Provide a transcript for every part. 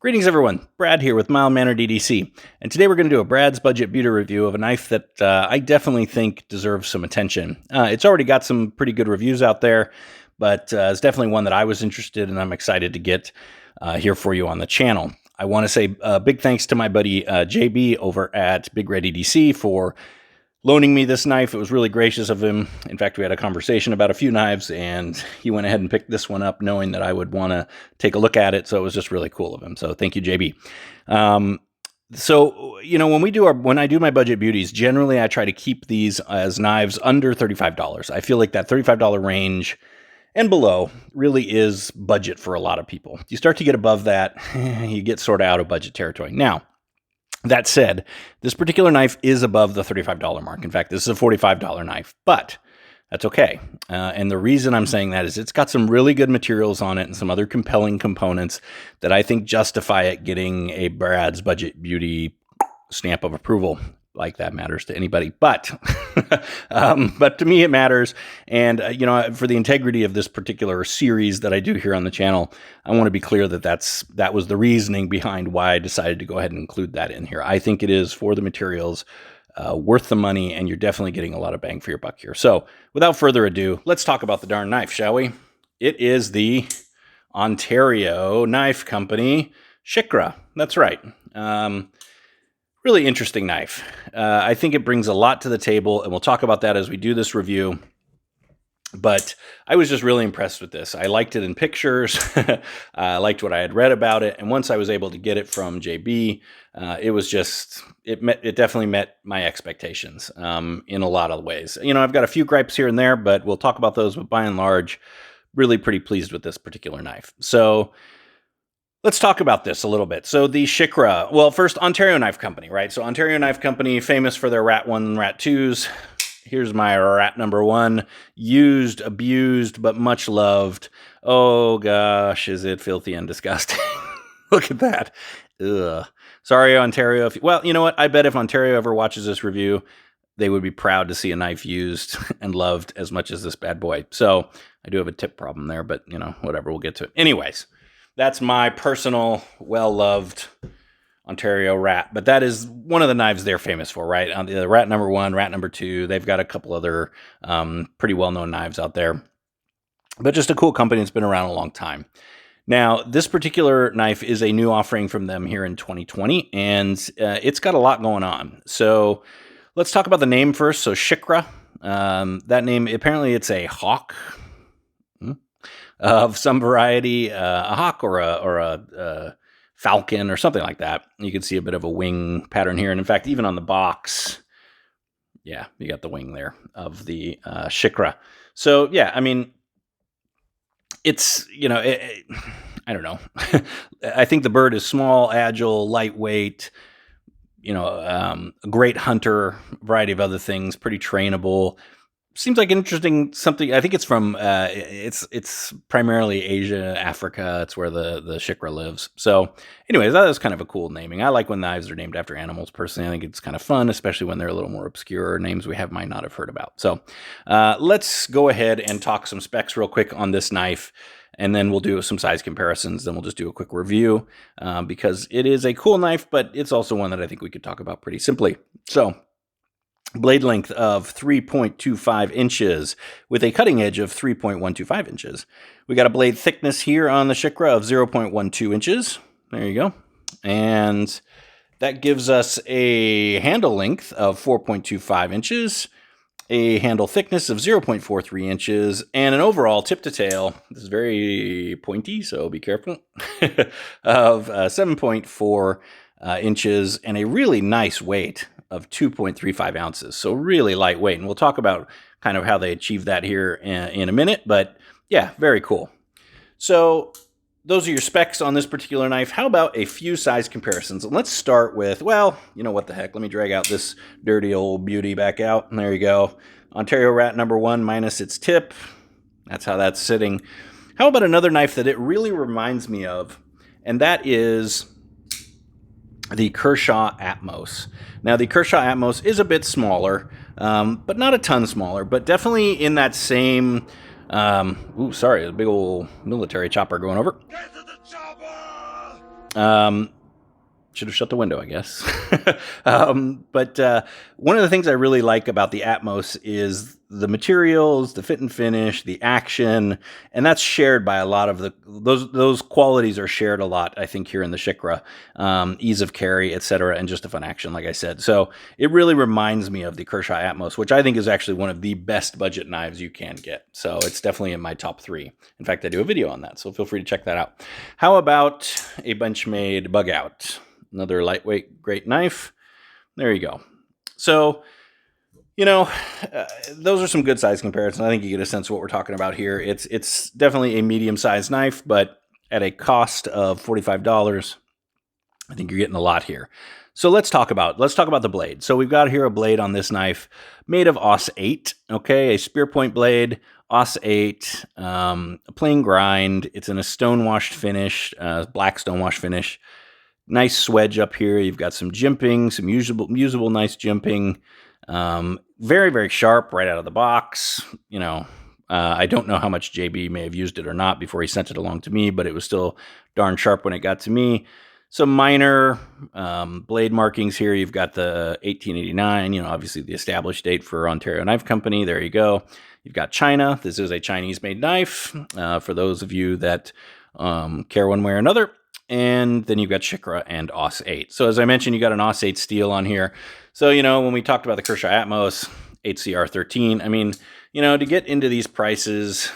Greetings, everyone. Brad here with Mild Mannered EDC, and today we're going to do a Brad's Budget Beauty review of a knife that I definitely think deserves some attention. It's already got some pretty good reviews out there, but it's definitely one that I was interested in and I'm excited to get here for you on the channel. I want to say big thanks to my buddy JB over at Big Red EDC for loaning me this knife. It was really gracious of him. In fact, we had a conversation about a few knives, and he went ahead and picked this one up knowing that I would want to take a look at it, so it was just really cool of him. So thank you, JB. So, you know, when I do my budget beauties, generally I try to keep these as knives under $35. I feel like that $35 range and below really is budget for a lot of people. You start to get above that, you get sort of out of budget territory. Now, that said, this particular knife is above the $35 mark. In fact, this is a $45 knife, but that's okay. And the reason I'm saying that is it's got some really good materials on it and some other compelling components that I think justify it getting a Brad's Budget Beauty stamp of approval. Like that matters to anybody, but but to me it matters. And you know, for the integrity of this particular series that I do here on the channel, I want to be clear that that was the reasoning behind why I decided to go ahead and include that in here. I think it is, for the materials, worth the money, and you're definitely getting a lot of bang for your buck here. So without further ado, let's talk about the darn knife, shall we? It is the Ontario Knife Company Shikra. That's right. Really interesting knife. I think it brings a lot to the table, and we'll talk about that as we do this review. But I was just really impressed with this. I liked it in pictures. I liked what I had read about it. And once I was able to get it from JB, it definitely met my expectations in a lot of ways. You know, I've got a few gripes here and there, but we'll talk about those. But by and large, really pretty pleased with this particular knife. So let's talk about this a little bit. So the Shikra, well, first, Ontario Knife Company, right? So Ontario Knife Company, famous for their Rat 1 and Rat 2s. Here's my Rat number 1. Used, abused, but much loved. Oh gosh, is it filthy and disgusting. Look at that. Ugh. Sorry, Ontario. Well, you know what? I bet if Ontario ever watches this review, they would be proud to see a knife used and loved as much as this bad boy. So I do have a tip problem there, but you know, whatever, we'll get to it. Anyways. That's my personal, well-loved Ontario Rat. But that is one of the knives they're famous for, right? On the Rat number 1, Rat number 2. They've got a couple other pretty well-known knives out there. But just a cool company that's been around a long time. Now, this particular knife is a new offering from them here in 2020, and it's got a lot going on. So let's talk about the name first. So Shikra, that name, apparently it's a hawk of some variety, a hawk or a falcon or something like that. You can see a bit of a wing pattern here. And in fact, even on the box, yeah, you got the wing there of the Shikra. So yeah, I mean, it's, you know, I don't know. I think the bird is small, agile, lightweight, you know, a great hunter, variety of other things, pretty trainable. Seems like an interesting something. I think it's from it's primarily Asia, Africa. It's where the Shikra lives. So anyways, that is kind of a cool naming. I like when knives are named after animals personally. I think it's kind of fun, especially when they're a little more obscure, names we might not have heard about. So let's go ahead and talk some specs real quick on this knife, and then we'll do some size comparisons. Then we'll just do a quick review because it is a cool knife, but it's also one that I think we could talk about pretty simply. So blade length of 3.25 inches with a cutting edge of 3.125 inches. We got a blade thickness here on the Shikra of 0.12 inches. There you go. And that gives us a handle length of 4.25 inches, a handle thickness of 0.43 inches, and an overall tip to tail, this is very pointy, so be careful, of 7.4 inches, and a really nice weight of 2.35 ounces. So really lightweight. And we'll talk about kind of how they achieve that here in a minute. But yeah, very cool. So those are your specs on this particular knife. How about a few size comparisons? And let's start with, well, you know what the heck. Let me drag out this dirty old beauty back out. And there you go. Ontario Rat number 1 minus its tip. That's how that's sitting. How about another knife that it really reminds me of? And that is the Kershaw Atmos. Now, the Kershaw Atmos is a bit smaller, but not a ton smaller, but definitely in that same, ooh, sorry, a big old military chopper going over. Get to the chopper! Should have shut the window, I guess. But one of the things I really like about the Atmos is the materials, the fit and finish, the action, and that's shared by a lot of those qualities are shared a lot, I think, here in the Shikra. Ease of carry, etc., and just a fun action, like I said. So it really reminds me of the Kershaw Atmos, which I think is actually one of the best budget knives you can get. So it's definitely in my top 3. In fact, I do a video on that, so feel free to check that out. How about a Benchmade Bug Out? Another lightweight, great knife. There you go. So, those are some good size comparisons. I think you get a sense of what we're talking about here. It's definitely a medium-sized knife, but at a cost of $45, I think you're getting a lot here. So let's talk about the blade. So we've got here a blade on this knife made of Aus 8, okay, a spear point blade, Aus 8, a plain grind. It's in a stone-washed finish, black stone-washed finish. Nice swedge up here. You've got some jimping, some usable nice jimping. Very, very sharp right out of the box. I don't know how much JB may have used it or not before he sent it along to me, but it was still darn sharp when it got to me. Some minor blade markings here. You've got the 1889, obviously the established date for Ontario Knife Company. There you go. You've got China. This is a Chinese-made knife for those of you that care one way or another. And then you've got Shikra and Aus 8. So as I mentioned, you got an Aus 8 steel on here. So, when we talked about the Kershaw Atmos, HCR13, I mean, to get into these prices,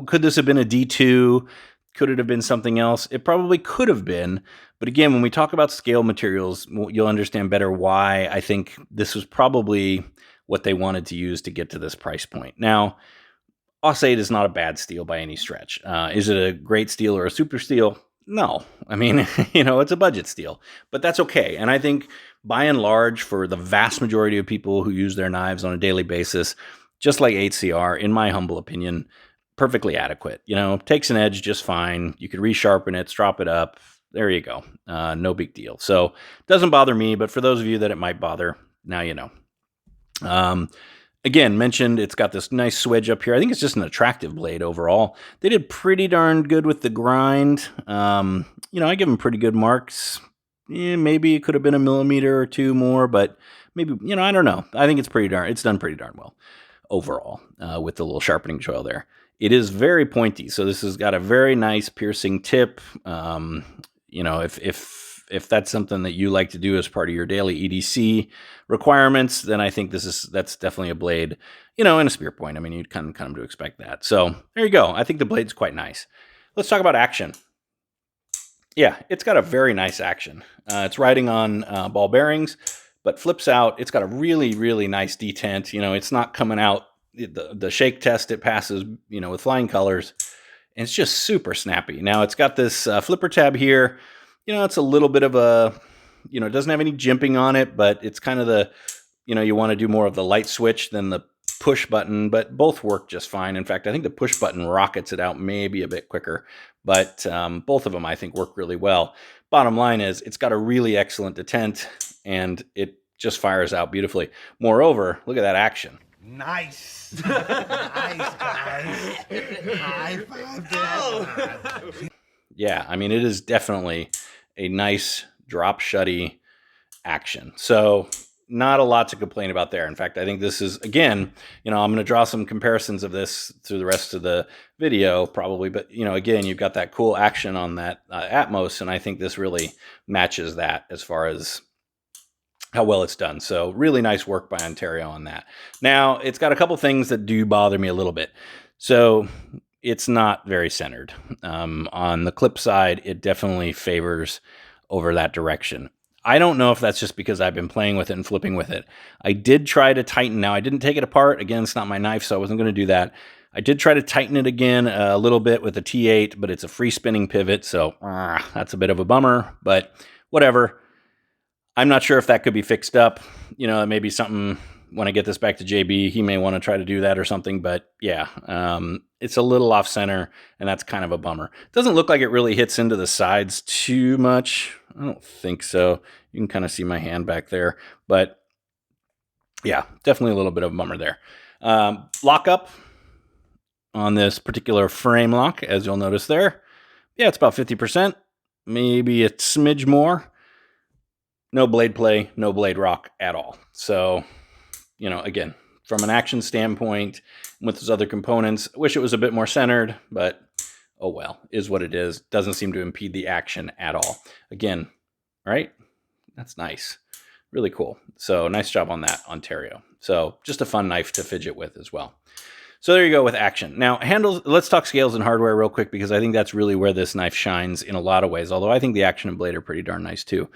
could this have been a D2? Could it have been something else? It probably could have been. But again, when we talk about scale materials, you'll understand better why I think this was probably what they wanted to use to get to this price point. Now, Aus 8 is not a bad steel by any stretch. Is it a great steel or a super steel? No. I mean, it's a budget steel, but that's okay. And I think by and large, for the vast majority of people who use their knives on a daily basis, just like HCR, in my humble opinion, perfectly adequate. Takes an edge just fine. You could resharpen it, strop it up. There you go. No big deal. So doesn't bother me, but for those of you that it might bother, now you know. Again, mentioned it's got this nice swedge up here. I think it's just an attractive blade overall. They did pretty darn good with the grind. I give them pretty good marks. Maybe it could have been a millimeter or two more, but maybe, I don't know. I think it's done pretty darn well overall with the little sharpening choil there. It is very pointy, so this has got a very nice piercing tip. If that's something that you like to do as part of your daily EDC requirements, then I think that's definitely a blade, in a spear point. I mean, you'd kind of come to expect that. So there you go. I think the blade's quite nice. Let's talk about action. Yeah, it's got a very nice action. It's riding on ball bearings, but flips out. It's got a really, really nice detent. It's not coming out. The shake test it passes, with flying colors. And it's just super snappy. Now, it's got this flipper tab here. It's a little bit of a, it doesn't have any jimping on it, but it's kind of you want to do more of the light switch than the push button, but both work just fine. In fact, I think the push button rockets it out maybe a bit quicker, but both of them I think work really well. Bottom line is it's got a really excellent detent and it just fires out beautifully. Moreover, look at that action. Nice. Nice, guys. High five. Yeah, I mean, it is definitely a nice drop shutty action. So not a lot to complain about there. In fact, I think this is, again, I'm going to draw some comparisons of this through the rest of the video probably. But, again, you've got that cool action on that Atmos. And I think this really matches that as far as how well it's done. So really nice work by Ontario on that. Now, it's got a couple things that do bother me a little bit. So it's not very centered. On the clip side, it definitely favors over that direction. I don't know if that's just because I've been playing with it and flipping with it. I did try to tighten. Now, I didn't take it apart. Again, it's not my knife, so I wasn't going to do that. I did try to tighten it again a little bit with a T8, but it's a free spinning pivot, so that's a bit of a bummer, but whatever. I'm not sure if that could be fixed up. It may be something when I get this back to JB, he may want to try to do that or something, but yeah, it's a little off center and that's kind of a bummer. It doesn't look like it really hits into the sides too much. I don't think so. You can kind of see my hand back there, but yeah, definitely a little bit of a bummer there. Lockup on this particular frame lock, as you'll notice there. Yeah, it's about 50%. maybe a smidge more. No blade play, no blade rock at all. So, again, from an action standpoint, with those other components, I wish it was a bit more centered, but oh well, is what it is. Doesn't seem to impede the action at all. Again, right? That's nice. Really cool. So nice job on that, Ontario. So just a fun knife to fidget with as well. So there you go with action. Now, handles, let's talk scales and hardware real quick, because I think that's really where this knife shines in a lot of ways, although I think the action and blade are pretty darn nice too.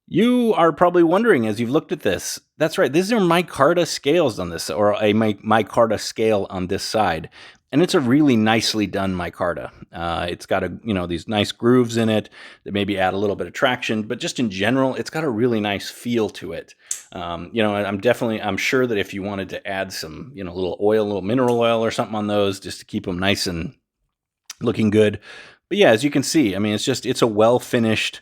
You are probably wondering as you've looked at this, that's right, these are micarta scales on this, or a micarta scale on this side. And it's a really nicely done micarta. It's got these nice grooves in it that maybe add a little bit of traction, but just in general, it's got a really nice feel to it. I'm sure that if you wanted to add some, little oil, little mineral oil or something on those, just to keep them nice and looking good. But yeah, as you can see, I mean, it's a well-finished,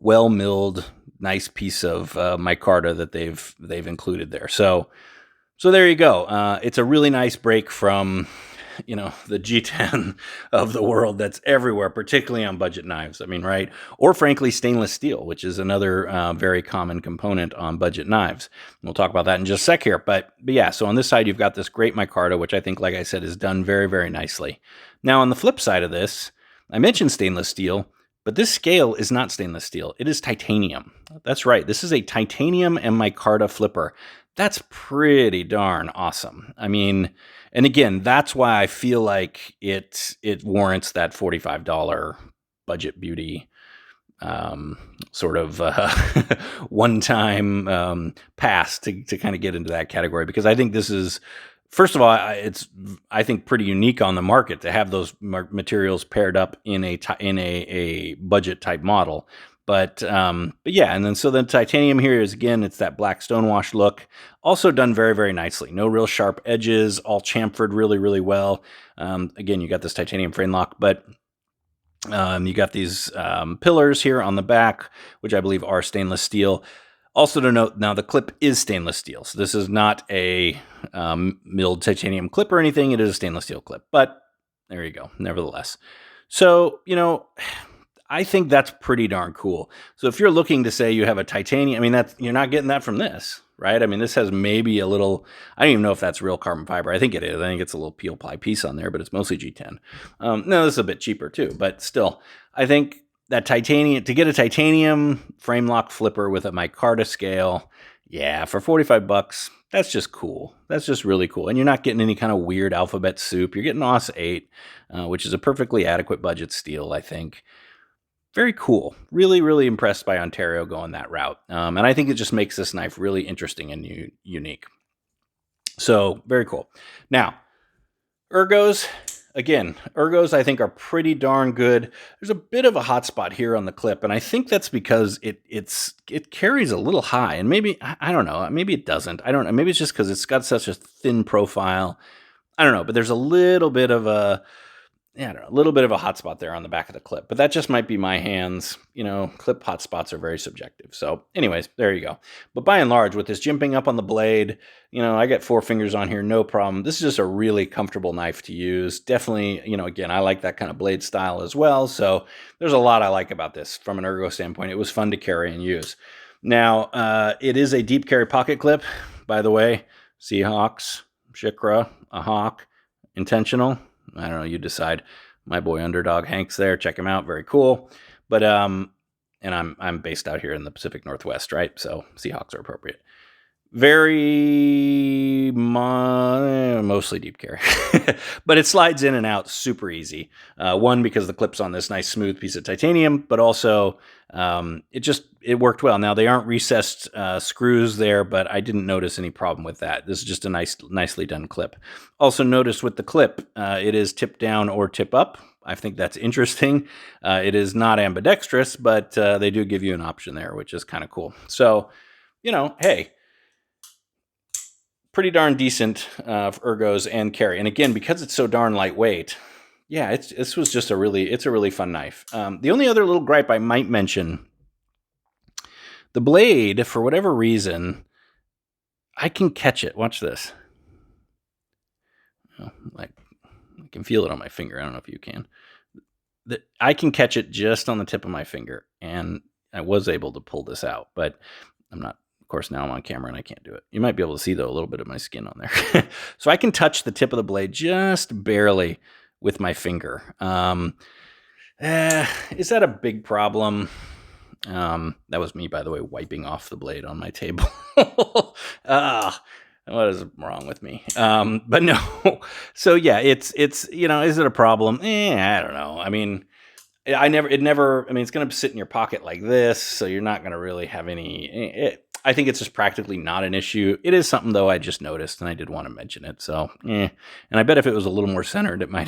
well-milled, nice piece of micarta that they've included there. So there you go. It's a really nice break from, the G10 of the world that's everywhere, particularly on budget knives. I mean, right? Or frankly, stainless steel, which is another very common component on budget knives. We'll talk about that in just a sec here. But yeah, so on this side, you've got this great micarta, which I think, like I said, is done very, very nicely. Now, on the flip side of this, I mentioned stainless steel, but this scale is not stainless steel. It is titanium. That's right. This is a titanium and micarta flipper. That's pretty darn awesome. I mean, and again, that's why I feel like it warrants that $45 budget beauty sort of one-time pass to kind of get into that category, because I think this is, first of all, it's, I think, pretty unique on the market to have those materials paired up in a budget type model. But yeah, and then so the titanium here is, again, it's that black stonewash look, also done very, very nicely. No real sharp edges, all chamfered really, really well. Again, you got this titanium frame lock, but you got these pillars here on the back, which I believe are stainless steel. Also to note, now the clip is stainless steel, so this is not a milled titanium clip or anything. It is a stainless steel clip, but there you go, nevertheless. So, I think that's pretty darn cool. So if you're looking to say you have a titanium, I mean, you're not getting that from this, right? I mean, this has maybe a little, I don't even know if that's real carbon fiber. I think it is. I think it's a little peel ply piece on there, but it's mostly G10. No, this is a bit cheaper too, but still, I think that titanium, to get a titanium frame lock flipper with a micarta scale, yeah, for $45, that's just cool. That's just really cool. And you're not getting any kind of weird alphabet soup. You're getting OS 8, which is a perfectly adequate budget steel, I think. Very cool. Really, really impressed by Ontario going that route. And I think it just makes this knife really interesting and unique. So, very cool. Now, ergos. Again, ergos I think are pretty darn good. There's a bit of a hot spot here on the clip, and I think that's because it carries a little high, and maybe, I don't know, maybe it doesn't. I don't know. Maybe it's just because it's got such a thin profile. I don't know, but there's a little bit of a hot spot there on the back of the clip, but that just might be my hands. Clip hot spots are very subjective. So anyways, there you go. But by and large, with this jimping up on the blade, I get 4 fingers on here, no problem. This is just a really comfortable knife to use. Definitely, again, I like that kind of blade style as well. So there's a lot I like about this from an ergo standpoint. It was fun to carry and use. Now, it is a deep carry pocket clip, by the way. Seahawks, Shikra, a hawk, intentional. I don't know, you decide. My boy Underdog Hank's there. Check him out. Very cool. But and I'm based out here in the Pacific Northwest, right? So Seahawks are appropriate. Very mostly deep carry, but it slides in and out super easy. One, because the clip's on this nice smooth piece of titanium, but also it worked well. Now they aren't recessed screws there, but I didn't notice any problem with that. This is just a nicely done clip. Also notice with the clip, it is tip down or tip up. I think that's interesting. It is not ambidextrous, but they do give you an option there, which is kind of cool. So, hey, pretty darn decent for ergos and carry. And again, because it's so darn lightweight, yeah, this was just a really fun knife. The only other little gripe I might mention, the blade, for whatever reason, I can catch it. Watch this. Like, I can feel it on my finger. I don't know if you can. I can catch it just on the tip of my finger, and I was able to pull this out, but I'm not. Of course, now I'm on camera and I can't do it. You might be able to see, though, a little bit of my skin on there. So I can touch the tip of the blade just barely with my finger. Is that a big problem? That was me, by the way, wiping off the blade on my table. What is wrong with me? But no. So yeah, it's is it a problem? I don't know. I mean, I mean, it's going to sit in your pocket like this, so you're not going to really have any. I think it's just practically not an issue. It is something, though, I just noticed, and I did want to mention it. So, And I bet if it was a little more centered, it might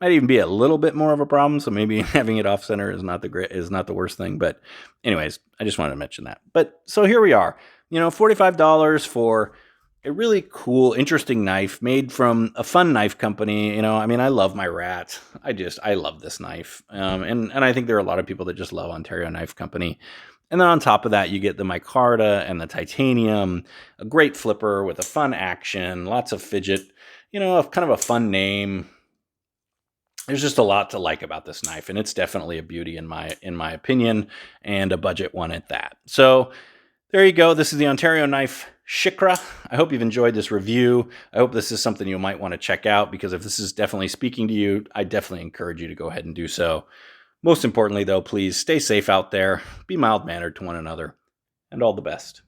might even be a little bit more of a problem. So maybe having it off center is not the worst thing. But, anyways, I just wanted to mention that. But so here we are. $45 for a really cool, interesting knife made from a fun knife company. I mean, I love my rat. I love this knife. And I think there are a lot of people that just love Ontario Knife Company. And then on top of that, you get the micarta and the titanium, a great flipper with a fun action, lots of fidget, kind of a fun name. There's just a lot to like about this knife, and it's definitely a beauty in my opinion, and a budget one at that. So there you go. This is the Ontario Knife Shikra. I hope you've enjoyed this review. I hope this is something you might want to check out, because if this is definitely speaking to you, I definitely encourage you to go ahead and do so. Most importantly, though, please stay safe out there, be mild-mannered to one another, and all the best.